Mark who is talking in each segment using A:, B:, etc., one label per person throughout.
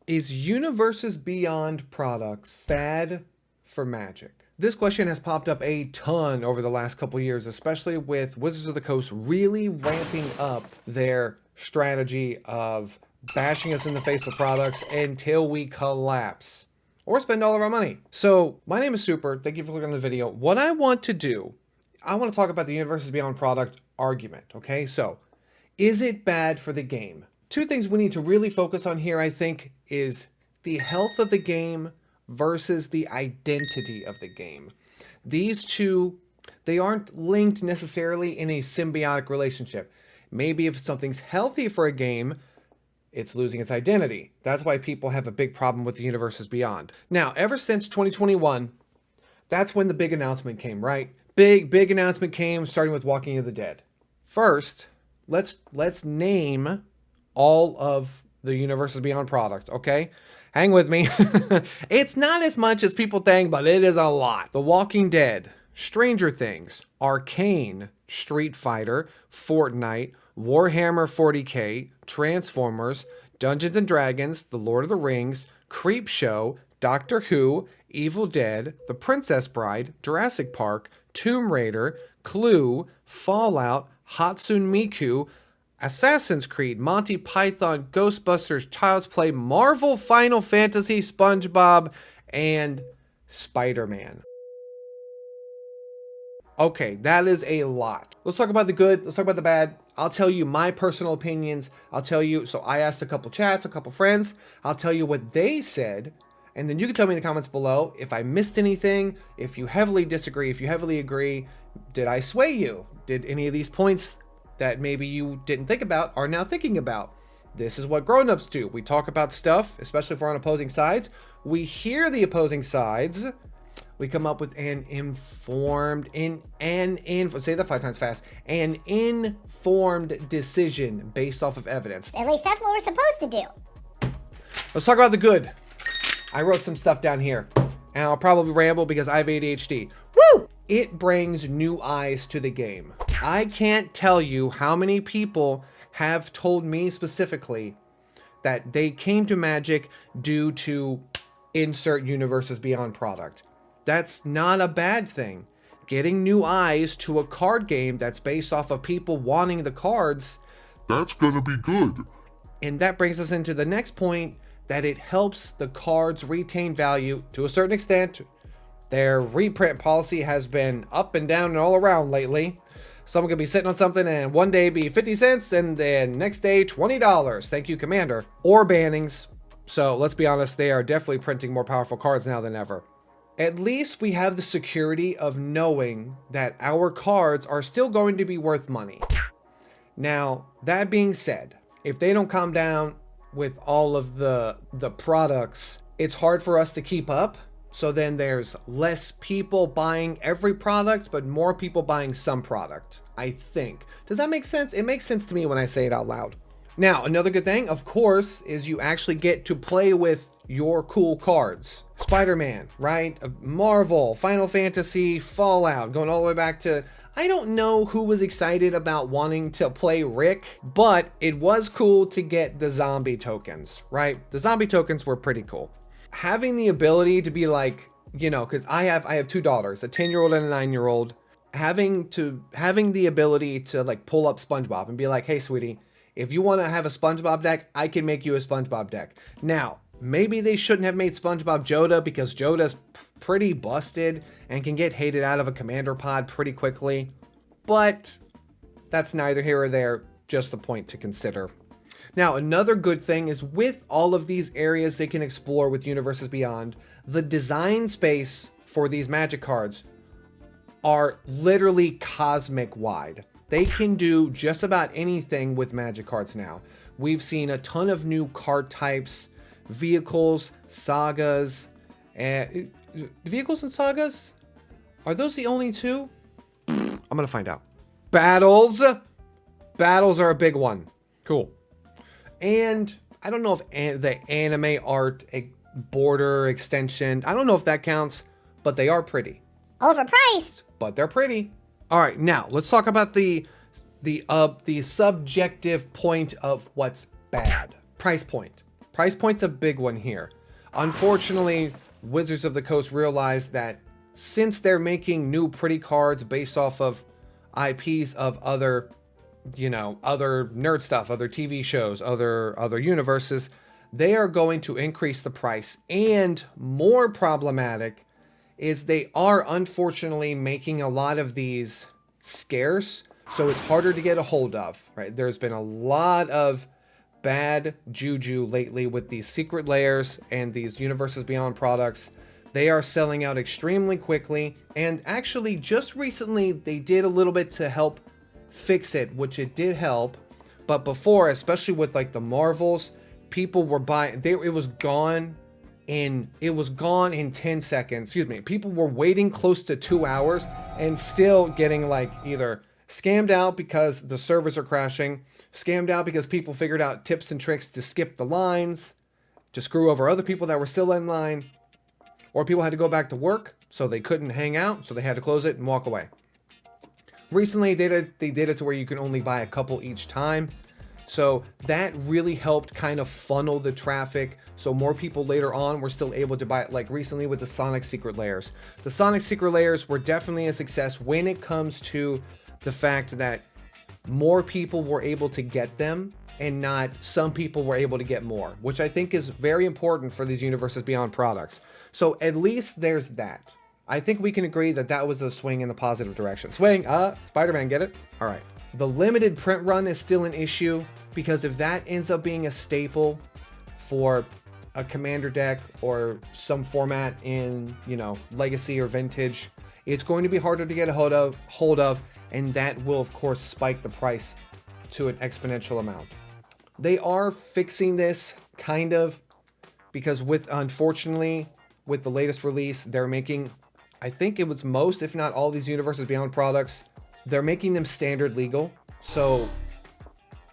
A: Is Universes Beyond products bad for Magic? This question has popped up a ton over the last couple years, especially with Wizards of the Coast really ramping up their strategy of bashing us in the face with products until we collapse or spend all of our money. So my name is Super. Thank you for clicking on the video. What I want to do, I want to talk about the Universes Beyond product argument. Okay, so is it bad for the game? Two things we need to really focus on here, I think, is the health of the game versus the identity of the game. These two, they aren't linked necessarily in a symbiotic relationship. Maybe if something's healthy for a game, it's losing its identity. That's why people have a big problem with the Universes Beyond. Now, ever since 2021, that's when the big announcement came, right? Big announcement came, starting with Walking of the Dead. First, let's name all of the Universes Beyond products, okay? Hang with me. It's not as much as people think, but it is a lot. The Walking Dead, Stranger Things, Arcane, Street Fighter, Fortnite, Warhammer 40k, Transformers, Dungeons and Dragons, The Lord of the Rings, Creepshow, Doctor Who, Evil Dead, The Princess Bride, Jurassic Park, Tomb Raider, Clue, Fallout, Hatsune Miku, Assassin's Creed, Monty Python, Ghostbusters, Child's Play, Marvel, Final Fantasy, SpongeBob, and Spider-Man. Okay, that is a lot. Let's talk about the good. Let's talk about the bad. I'll tell you my personal opinions. I'll tell you, so I asked a couple chats, a couple friends. I'll tell you what they said. And then you can tell me in the comments below if I missed anything, if you heavily disagree, if you heavily agree. Did I sway you? Did any of these points that maybe you didn't think about are now thinking about? This is what grown-ups do. We talk about stuff, especially if we're on opposing sides. We hear the opposing sides. We come up with an informed, say that 5 times fast, an informed decision based off of evidence.
B: At least that's what we're supposed to do.
A: Let's talk about the good. I wrote some stuff down here, and I'll probably ramble because I have ADHD. Woo! It brings new eyes to the game. I can't tell you how many people have told me specifically that they came to Magic due to insert Universes Beyond product. That's not a bad thing. Getting new eyes to a card game that's based off of people wanting the cards,
C: that's gonna be good.
A: And that brings us into the next point, that it helps the cards retain value to a certain extent. Their reprint policy has been up and down and all around lately. Someone could be sitting on something and one day be 50 cents and then next day $20. Thank you, Commander. Or bannings. So let's be honest, they are definitely printing more powerful cards now than ever. At least we have the security of knowing that our cards are still going to be worth money. Now, that being said, if they don't calm down with all of the products, it's hard for us to keep up. So then there's less people buying every product, but more people buying some product, I think. Does that make sense? It makes sense to me when I say it out loud. Now, another good thing, of course, is you actually get to play with your cool cards. Spider-Man, right? Marvel, Final Fantasy, Fallout, going all the way back to, I don't know who was excited about wanting to play Rick, but it was cool to get the zombie tokens, right? The zombie tokens were pretty cool. Having the ability to be like, you know, because I have 2 daughters, a 10-year-old and a 9-year-old, having the ability to like pull up SpongeBob and be like, hey, sweetie, if you want to have a SpongeBob deck, I can make you a SpongeBob deck. Now, maybe they shouldn't have made SpongeBob Joda because Joda's pretty busted and can get hated out of a commander pod pretty quickly, but that's neither here or there, just a point to consider. Now, another good thing is with all of these areas they can explore with Universes Beyond, the design space for these Magic cards are literally cosmic wide. They can do just about anything with Magic cards now. We've seen a ton of new card types, vehicles, sagas, and vehicles and sagas? Are those the only two? I'm gonna find out. Battles. Battles are a big one. Cool. And I don't know if the anime art border extension, I don't know if that counts, but they are pretty.
B: Overpriced.
A: But they're pretty. All right, now let's talk about the subjective point of what's bad. Price point. Price point's a big one here. Unfortunately, Wizards of the Coast realized that since they're making new pretty cards based off of IPs of other, other nerd stuff, other TV shows, other universes, they are going to increase the price. And more problematic is they are unfortunately making a lot of these scarce, so it's harder to get a hold of, right? There's been a lot of bad juju lately with these secret layers and these Universes Beyond products. They are selling out extremely quickly, and actually just recently they did a little bit to help fix it, which it did help. But before, especially with like the Marvels, people were buying, it was gone in 10 seconds. Excuse me. People were waiting close to 2 hours and still getting like either scammed out because the servers are crashing, scammed out because people figured out tips and tricks to skip the lines, to screw over other people that were still in line, or people had to go back to work, so they couldn't hang out, so they had to close it and walk away. Recently, they did it to where you can only buy a couple each time, so that really helped kind of funnel the traffic, so more people later on were still able to buy it, like recently with the Sonic Secret Layers. The Sonic Secret Layers were definitely a success when it comes to the fact that more people were able to get them and not some people were able to get more, which I think is very important for these Universes Beyond products. So at least there's that. I think we can agree that that was a swing in the positive direction. Swing, Spider-Man, get it? All right. The limited print run is still an issue because if that ends up being a staple for a commander deck or some format in, legacy or vintage, it's going to be harder to get a hold of, and that will of course spike the price to an exponential amount. They are fixing this kind of because unfortunately with the latest release, they're making, I think it was most, if not all, these Universes Beyond products, they're making them standard legal. So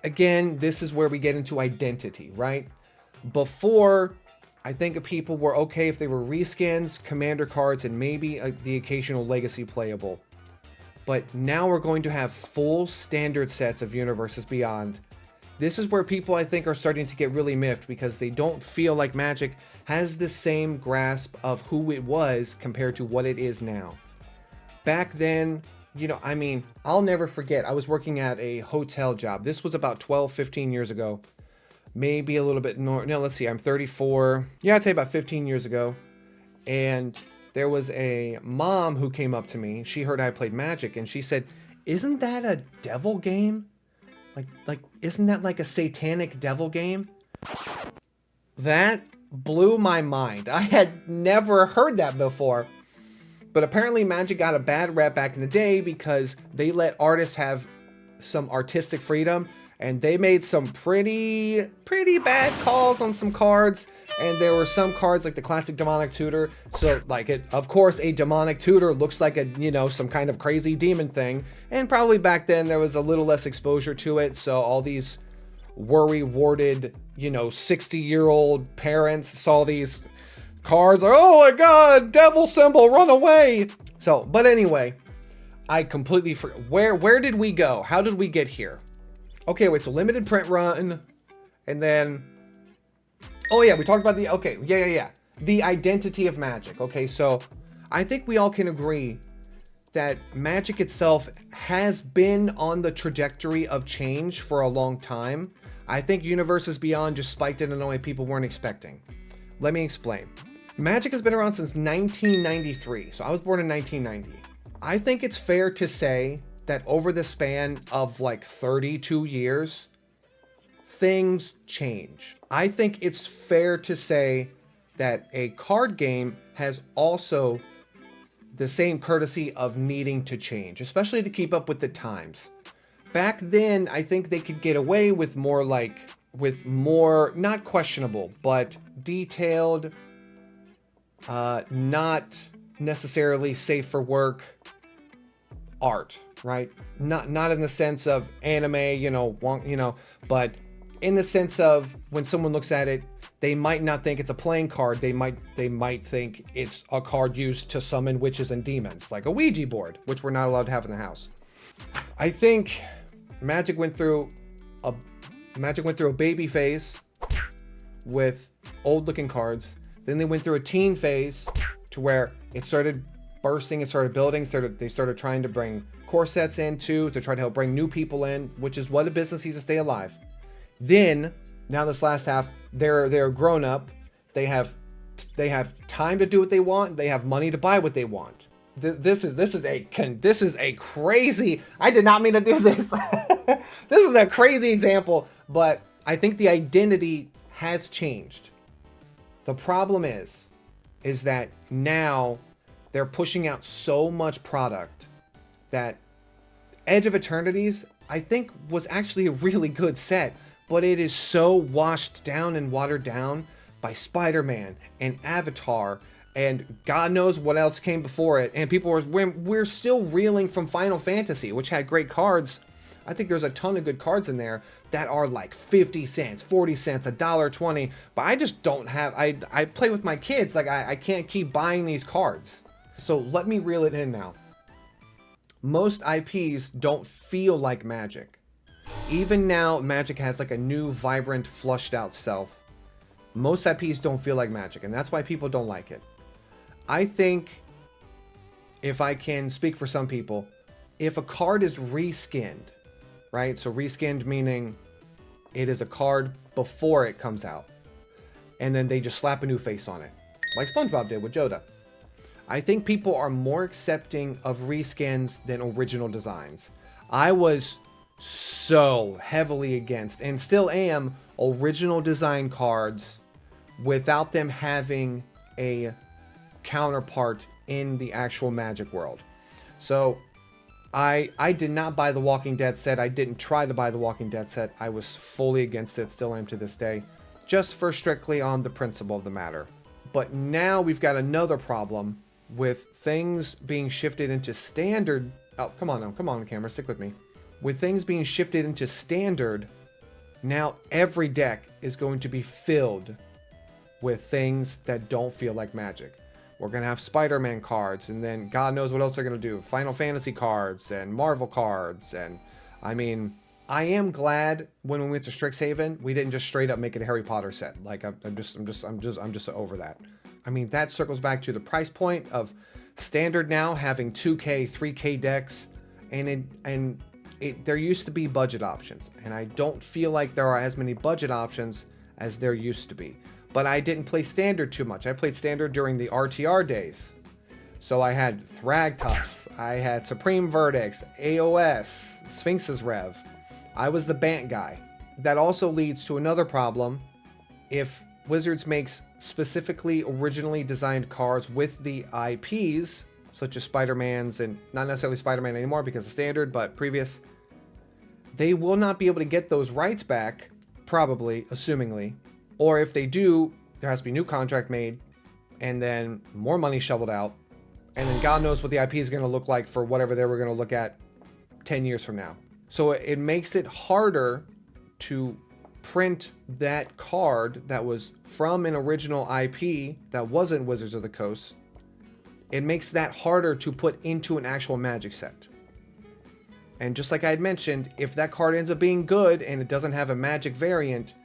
A: again, this is where we get into identity, right? Before, I think people were okay if they were reskins, commander cards, and maybe the occasional legacy playable. But now we're going to have full standard sets of Universes Beyond. This is where people, I think, are starting to get really miffed because they don't feel like Magic has the same grasp of who it was compared to what it is now. Back then, I'll never forget, I was working at a hotel job. This was about 12, 15 years ago. Maybe a little bit more. No, let's see, I'm 34. Yeah, I'd say about 15 years ago. And there was a mom who came up to me. She heard I played Magic, and she said, "Isn't that a devil game? Like, isn't that like a satanic devil game?" That blew my mind. I had never heard that before. But apparently Magic got a bad rep back in the day because they let artists have some artistic freedom, and they made some pretty bad calls on some cards. And there were some cards like the classic demonic tutor. So of course a demonic tutor looks like some kind of crazy demon thing. And probably back then there was a little less exposure to it. So all these worry-warded, 60-year-old parents saw these cards. Oh my God, devil symbol, run away. So, but anyway, I completely forgot. Where did we go? How did we get here? Okay, wait, so limited print run. And then, oh yeah, we talked about the identity of Magic. Okay, so I think we all can agree that Magic itself has been on the trajectory of change for a long time. I think Universes Beyond just spiked it in a way people weren't expecting. Let me explain. Magic has been around since 1993, so I was born in 1990. I think it's fair to say that over the span of like 32 years, things change. I think it's fair to say that a card game has also the same courtesy of needing to change, especially to keep up with the times. Back then, I think they could get away with more not questionable, but detailed, not necessarily safe for work art, right? Not in the sense of anime, but in the sense of when someone looks at it, they might not think it's a playing card. They might think it's a card used to summon witches and demons, like a Ouija board, which we're not allowed to have in the house. I think Magic went through a baby phase with old looking cards. Then they went through a teen phase to where it started bursting, it started building, they started trying to bring core sets in too, to try to help bring new people in, which is what a business needs to stay alive. Then, now this last half, they're grown up, they have time to do what they want, they have money to buy what they want. This is a crazy, I did not mean to do this. This is a crazy example, but I think the identity has changed. The problem is that now they're pushing out so much product that Edge of Eternities, I think, was actually a really good set, but it is so washed down and watered down by Spider-Man and Avatar and God knows what else came before it. And we're still reeling from Final Fantasy, which had great cards. I think there's a ton of good cards in there that are like 50 cents, 40 cents, $1.20, but I just don't have, I play with my kids, like I can't keep buying these cards. So let me reel it in now. Most IPs don't feel like Magic. Even now, Magic has like a new, vibrant, flushed out self. Most IPs don't feel like Magic, and that's why people don't like it. I think, if I can speak for some people, if a card is reskinned, right? So reskinned meaning it is a card before it comes out, and then they just slap a new face on it, like SpongeBob did with Yoda. I think people are more accepting of reskins than original designs. I was so heavily against, and still am, original design cards without them having a counterpart in the actual Magic world. So I did not buy the Walking Dead set. I didn't try to buy the Walking Dead set. I was fully against it, still am to this day, just for strictly on the principle of the matter. But now we've got another problem with things being shifted into standard. Oh, come on now, come on camera, stick with me. With things being shifted into standard, now every deck is going to be filled with things that don't feel like Magic. We're going to have Spider-Man cards, and then God knows what else they're going to do. Final Fantasy cards, and Marvel cards, and I mean, I am glad when we went to Strixhaven, we didn't just straight up make it a Harry Potter set. Like, I'm just over that. I mean, that circles back to the price point of standard now having 2K, 3K decks, and there used to be budget options, and I don't feel like there are as many budget options as there used to be. But I didn't play standard too much. I played standard during the RTR days. So I had Thragtusk, I had Supreme Verdicts, AOS, Sphinx's Rev. I was the Bant guy. That also leads to another problem. If Wizards makes specifically originally designed cards with the IPs, such as Spider-Man's, and not necessarily Spider-Man anymore because of standard, but previous, they will not be able to get those rights back, probably, assumingly. Or if they do, there has to be a new contract made, and then more money shoveled out, and then God knows what the IP is going to look like for whatever they were going to look at 10 years from now. So it makes it harder to print that card that was from an original IP that wasn't Wizards of the Coast. It makes that harder to put into an actual Magic set. And just like I had mentioned, if that card ends up being good and it doesn't have a Magic variant,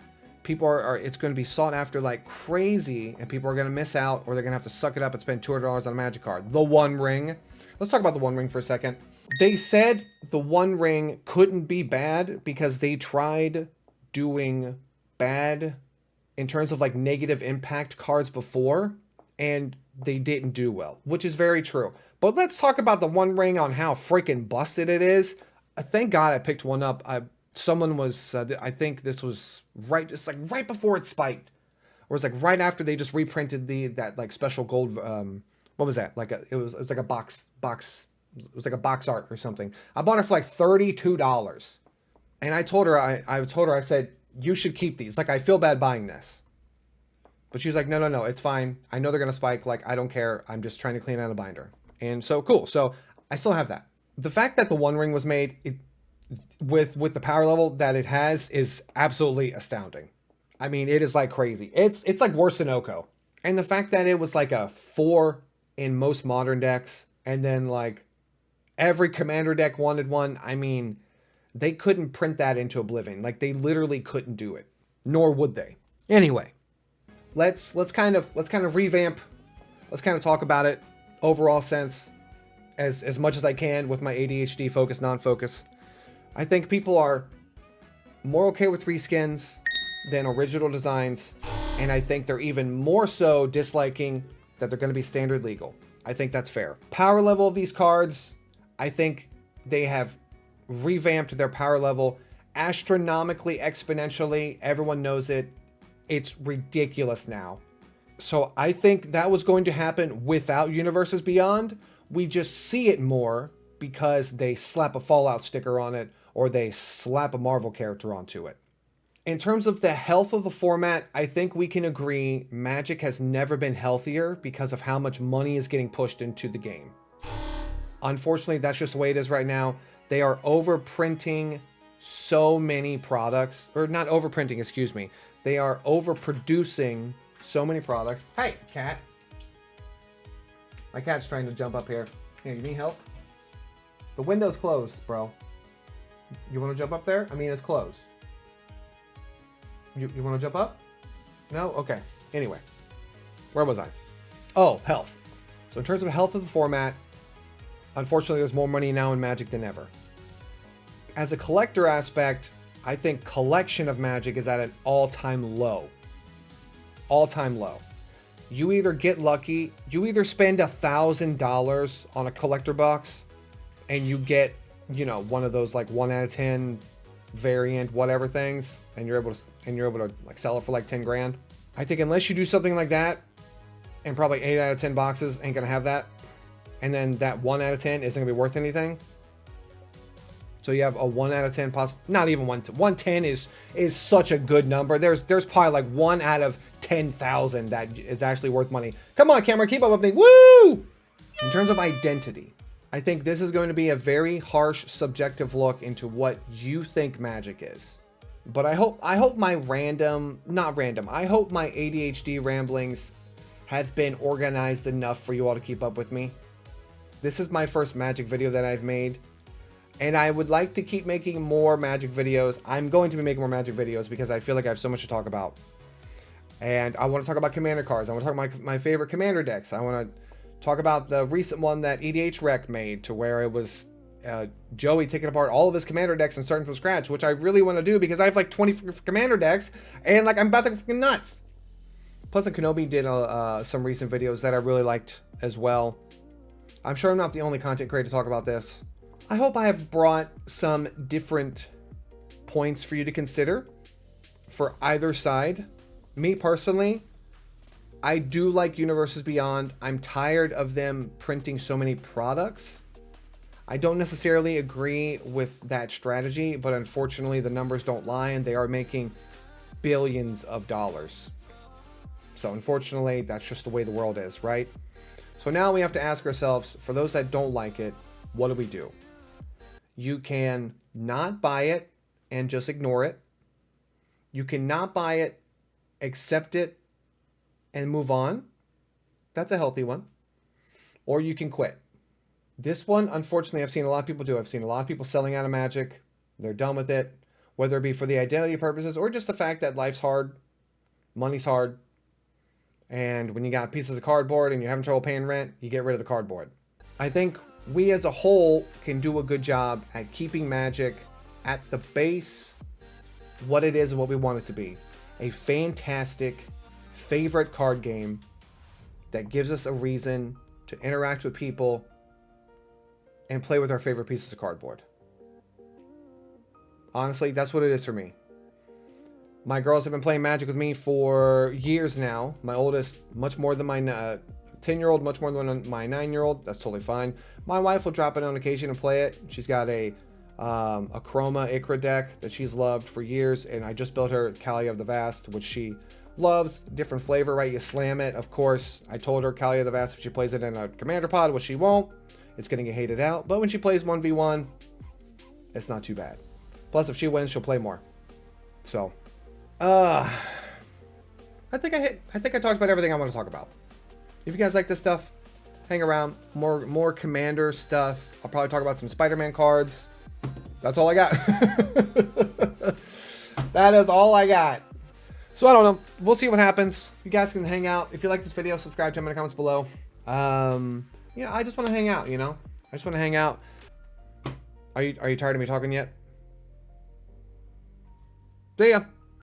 A: people it's going to be sought after like crazy, and people are going to miss out, or they're going to have to suck it up and spend $200 on a Magic card. The One Ring. Let's talk about the One Ring for a second. They said the One Ring couldn't be bad because they tried doing bad in terms of like negative impact cards before, and they didn't do well, which is very true. But let's talk about the One Ring on how freaking busted it is. Thank God I picked one up. Someone was, I think this was it's like right before it spiked, or it was like right after they just reprinted that like special gold. What was that? Like it was like a box. It was like a box art or something. I bought it for like $32, and I told her, I said, you should keep these. Like, I feel bad buying this, but she was like, no, it's fine. I know they're gonna spike. Like, I don't care. I'm just trying to clean out a binder. And so cool. So I still have that. The fact that the One Ring was made, with the power level that it has, is absolutely astounding. I mean, it is like crazy. It's like worse than Oko. And the fact that it was like a 4 in most modern decks, and then like every commander deck wanted one. I mean, they couldn't print that into oblivion. Like, they literally couldn't do it, nor would they. Anyway, let's kind of revamp. Let's kind of talk about it overall sense as much as I can with my ADHD focus, non-focus. I think people are more okay with reskins than original designs, and I think they're even more so disliking that they're going to be standard legal. I think that's fair. Power level of these cards, I think they have revamped their power level astronomically, exponentially. Everyone knows it. It's ridiculous now. So I think that was going to happen without Universes Beyond. We just see it more because they slap a Fallout sticker on it or they slap a Marvel character onto it. In terms of the health of the format, I think we can agree Magic has never been healthier because of how much money is getting pushed into the game. Unfortunately, that's just the way it is right now. They are overprinting so many products, or not overprinting, excuse me. They are overproducing so many products. Hey, cat. My cat's trying to jump up here. Here, you need help? The window's closed, bro. You want to jump up there? I mean, it's closed. You want to jump up? No? Okay. Anyway. Where was I? Oh, health. So in terms of health of the format, unfortunately, there's more money now in Magic than ever. As a collector aspect, I think collection of Magic is at an all-time low. All-time low. You either get lucky, you either spend $1,000 on a collector box and you get, you know, one of those like 1 out of 10 variant whatever things, and you're able to like sell it for like 10 grand. I think unless you do something like that, and probably 8 out of 10 boxes ain't gonna have that, and then that 1 out of 10 isn't gonna be worth anything. So you have a 1 out of 10 not even 110 is such a good number. There's probably like 1 out of 10,000 that is actually worth money. Come on, camera, keep up with me. Woo! In terms of identity, I think this is going to be a very harsh, subjective look into what you think Magic is. But I hope my I hope my ADHD ramblings have been organized enough for you all to keep up with me. This is my first Magic video that I've made, and I would like to keep making more Magic videos. I'm going to be making more Magic videos because I feel like I have so much to talk about. And I want to talk about Commander cards. I want to talk about my favorite Commander decks. I want to talk about the recent one that EDH Rec made, to where it was Joey taking apart all of his Commander decks and starting from scratch, which I really want to do because I have like 20 Commander decks and like I'm about to go freaking nuts. Plus, Kenobi did some recent videos that I really liked as well. I'm sure I'm not the only content creator to talk about this. I hope I have brought some different points for you to consider for either side. Me personally, I do like Universes Beyond. I'm tired of them printing so many products. I don't necessarily agree with that strategy, but unfortunately the numbers don't lie and they are making billions of dollars. So unfortunately, that's just the way the world is, right? So now we have to ask ourselves, for those that don't like it, what do we do? You can not buy it and just ignore it. You cannot buy it, accept it, and move on. That's a healthy one. Or you can quit. This one, unfortunately, I've seen a lot of people do. I've seen a lot of people selling out of Magic. They're done with it, whether it be for the identity purposes or just the fact that life's hard, money's hard, and when you got pieces of cardboard and you're having trouble paying rent, you get rid of the cardboard. I think we as a whole can do a good job at keeping Magic at the base what it is and what we want it to be. A fantastic favorite card game that gives us a reason to interact with people and play with our favorite pieces of cardboard. Honestly, that's what it is for me. My girls have been playing Magic with me for years now. My oldest, much more than my 10-year-old, much more than my 9-year-old. That's totally fine. My wife will drop it on occasion and play it. She's got a Chroma Ikra deck that she's loved for years, and I just built her Kalia of the Vast, which she loves. Different flavor, right? You slam it, of course. I told her Kalia of the Vast, if she plays it in a Commander pod, which she won't, it's going to get hated out. But when she plays 1v1, it's not too bad. Plus, if she wins, she'll play more. So, I think I talked about everything I want to talk about. If you guys like this stuff, hang around. More Commander stuff. I'll probably talk about some Spider-Man cards. That's all I got. That is all I got. So I don't know. We'll see what happens. You guys can hang out. If you like this video, subscribe to me in the comments below. Yeah, I just want to hang out, you know? I just want to hang out. Are you tired of me talking yet? See ya.